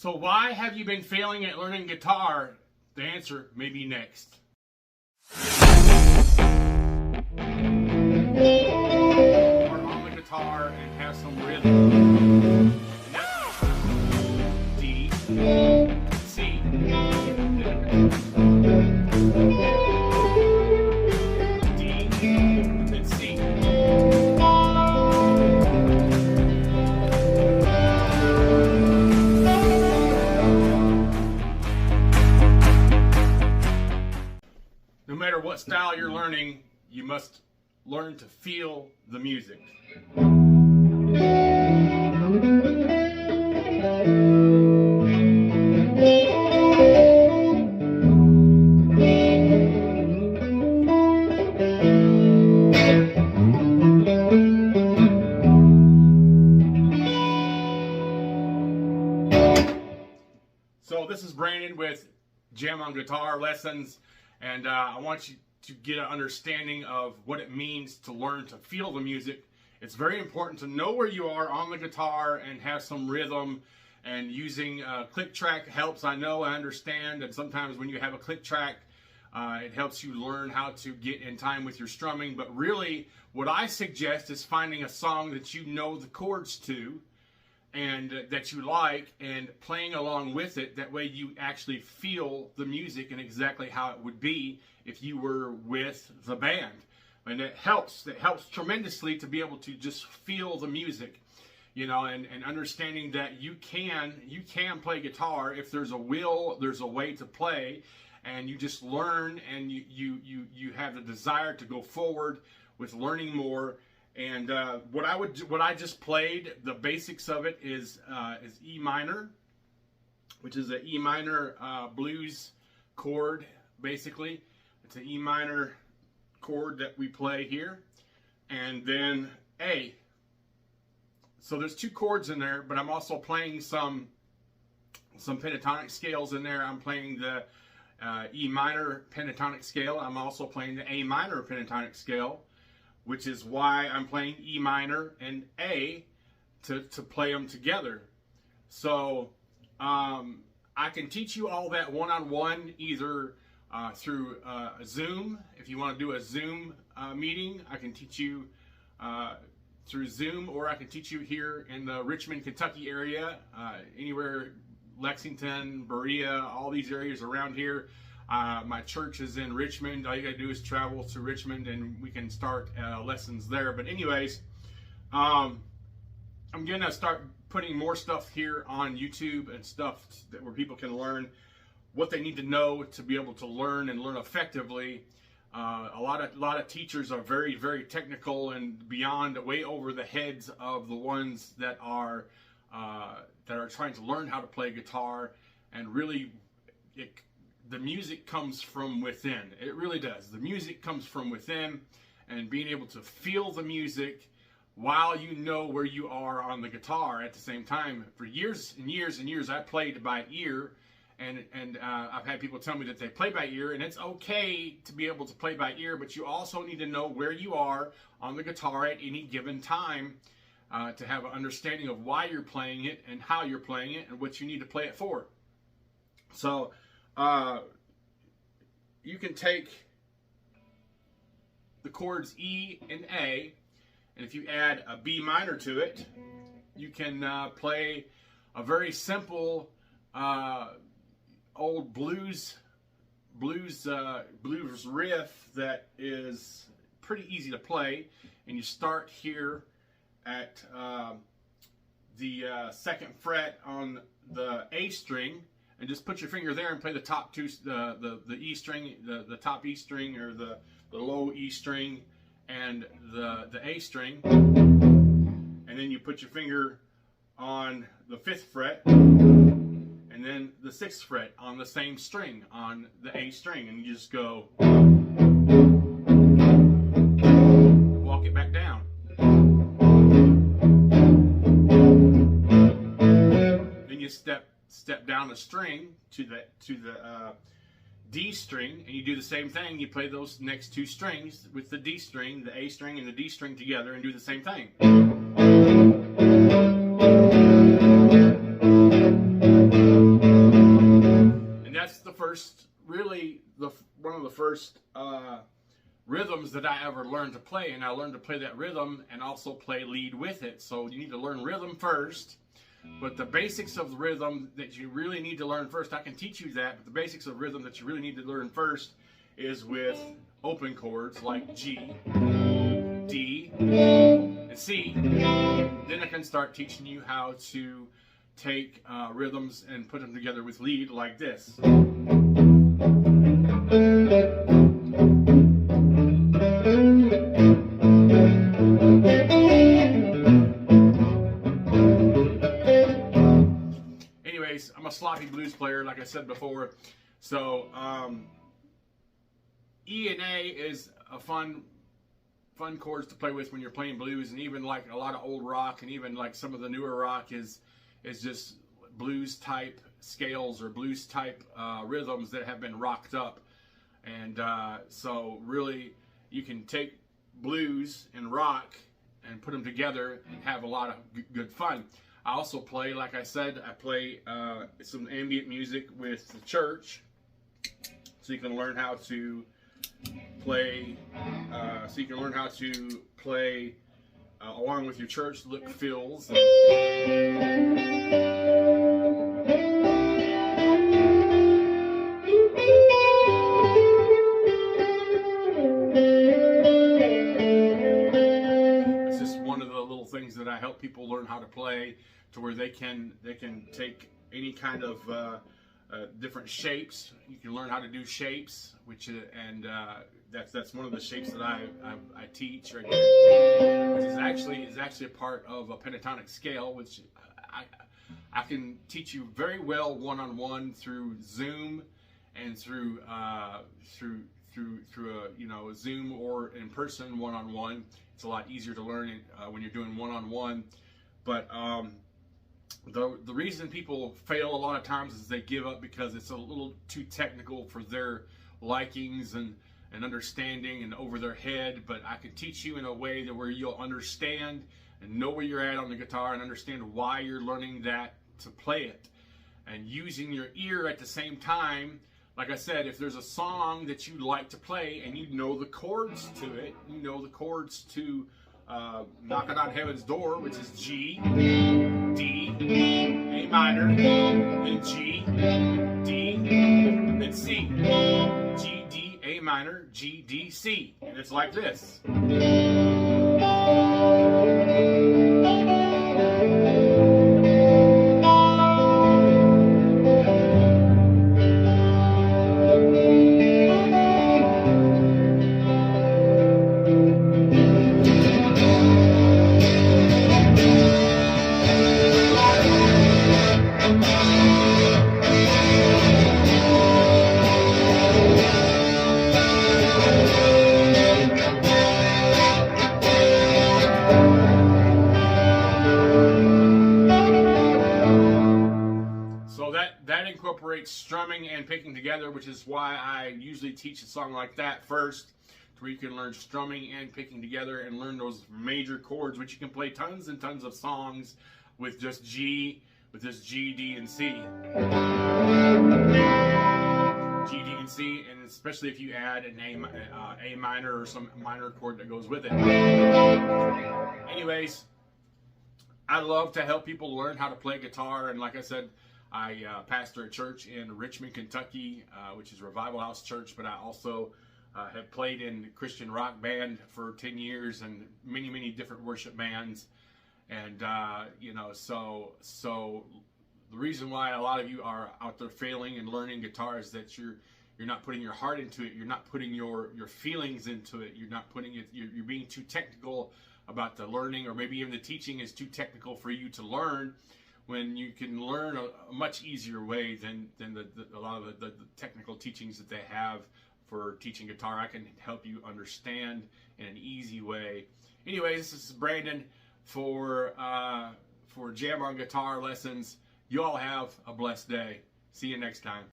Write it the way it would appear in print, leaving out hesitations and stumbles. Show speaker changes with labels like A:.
A: So why have you been failing at learning guitar? The answer may be next. Or on the guitar and have some rhythm. And that's D, C. D, and C. No matter what style you're learning, you must learn to feel the music. So this is Brandon with Jam on Guitar Lessons, and I want you to get an understanding of what it means to learn to feel the music. It's very important to know where you are on the guitar and have some rhythm, and using a click track helps. I know, I understand, and sometimes when you have a click track, it helps you learn how to get in time with your strumming. But really, what I suggest is finding a song that you know the chords to, and that you like, and playing along with it. That way you actually feel the music and exactly how it would be if you were with the band. And it helps tremendously to be able to just feel the music, you know, and understanding that you can play guitar. If there's a will, there's a way to play, and you just learn, and you have the desire to go forward with learning more. And what I just played, the basics of it is E minor, which is an E minor blues chord. Basically, it's an E minor chord that we play here, and then A. So there's two chords in there, but I'm also playing some pentatonic scales in there. I'm playing the E minor pentatonic scale. I'm also playing the A minor pentatonic scale, which is why I'm playing E minor and A to play them together. So I can teach you all that one-on-one, either through Zoom. If you want to do a Zoom meeting, I can teach you through Zoom, or I can teach you here in the Richmond, Kentucky area, anywhere, Lexington, Berea, all these areas around here. My church is in Richmond. All you gotta do is travel to Richmond, and we can start lessons there. But anyways, I'm gonna start putting more stuff here on YouTube and stuff where people can learn what they need to know to be able to learn and learn effectively. A lot of teachers are very, very technical and beyond, way over the heads of the ones that are trying to learn how to play guitar. And really, the music comes from within. It really does. The music comes from within, and being able to feel the music while you know where you are on the guitar at the same time. For years and years and years, I played by ear, and I've had people tell me that they play by ear, and it's okay to be able to play by ear, but you also need to know where you are on the guitar at any given time to have an understanding of why you're playing it and how you're playing it and what you need to play it for. So you can take the chords E and A, and if you add a B minor to it, you can play a very simple old blues riff that is pretty easy to play. And you start here at the second fret on the A string, and just put your finger there and play the top two, the E string, the top E string, or the low E string, and the A string. And then you put your finger on the 5th fret, and then the 6th fret on the same string, on the A string, and you just go, walk it back down. Then you step down a string to the D string, and you do the same thing. You play those next two strings with the D string, the A string and the D string together, and do the same thing. first, really, one of the first rhythms that I ever learned to play, and I learned to play that rhythm and also play lead with it. So you need to learn rhythm first, but the basics of the rhythm that you really need to learn first, I can teach you that, but the basics of rhythm that you really need to learn first is with open chords like G, D, and C. Then I can start teaching you how to take rhythms and put them together with lead like this. Anyways, I'm a sloppy blues player, like I said before. So E and A is a fun chords to play with when you're playing blues, and even like a lot of old rock, and even like some of the newer rock is just blues type scales or blues type rhythms that have been rocked up. And so really you can take blues and rock and put them together and have a lot of good fun. I also play, like I said, I play some ambient music with the church, so you can learn how to play. Along with your church look fills. It's just one of the little things that I help people learn how to play, to where they can take any kind of different shapes. You can learn how to do shapes, that's one of the shapes that I teach right there, which is actually a part of a pentatonic scale, which I can teach you very well one-on-one through Zoom and through a Zoom or in person one-on-one. It's a lot easier to learn it when you're doing one-on-one. But the reason people fail a lot of times is they give up because it's a little too technical for their likings and understanding and over their head. But I can teach you in a way that where you'll understand and know where you're at on the guitar and understand why you're learning that to play it, and using your ear at the same time. Like I said, if there's a song that you like to play and you know the chords to it, you know the chords to Knocking on Heaven's Door, which is G, D, A minor, then G, D, then C. G, D, A minor, G, D, C. And it's like this. That incorporates strumming and picking together, which is why I usually teach a song like that first, to where you can learn strumming and picking together and learn those major chords, which you can play tons and tons of songs with just G, with this G, D, and C. G, D, and C, and especially if you add an A minor or some minor chord that goes with it. Anyways, I love to help people learn how to play guitar, and like I said, I pastor a church in Richmond, Kentucky, which is Revival House Church, but I also have played in Christian rock band for 10 years and many different worship bands. And, so the reason why a lot of you are out there failing and learning guitar is that you're not putting your heart into it. You're not putting your feelings into it. You're not putting it, you're being too technical about the learning, or maybe even the teaching is too technical for you to learn, when you can learn a much easier way than a lot of the technical teachings that they have for teaching guitar. I can help you understand in an easy way. Anyways, this is Brandon for Jam on Guitar Lessons. You all have a blessed day. See you next time.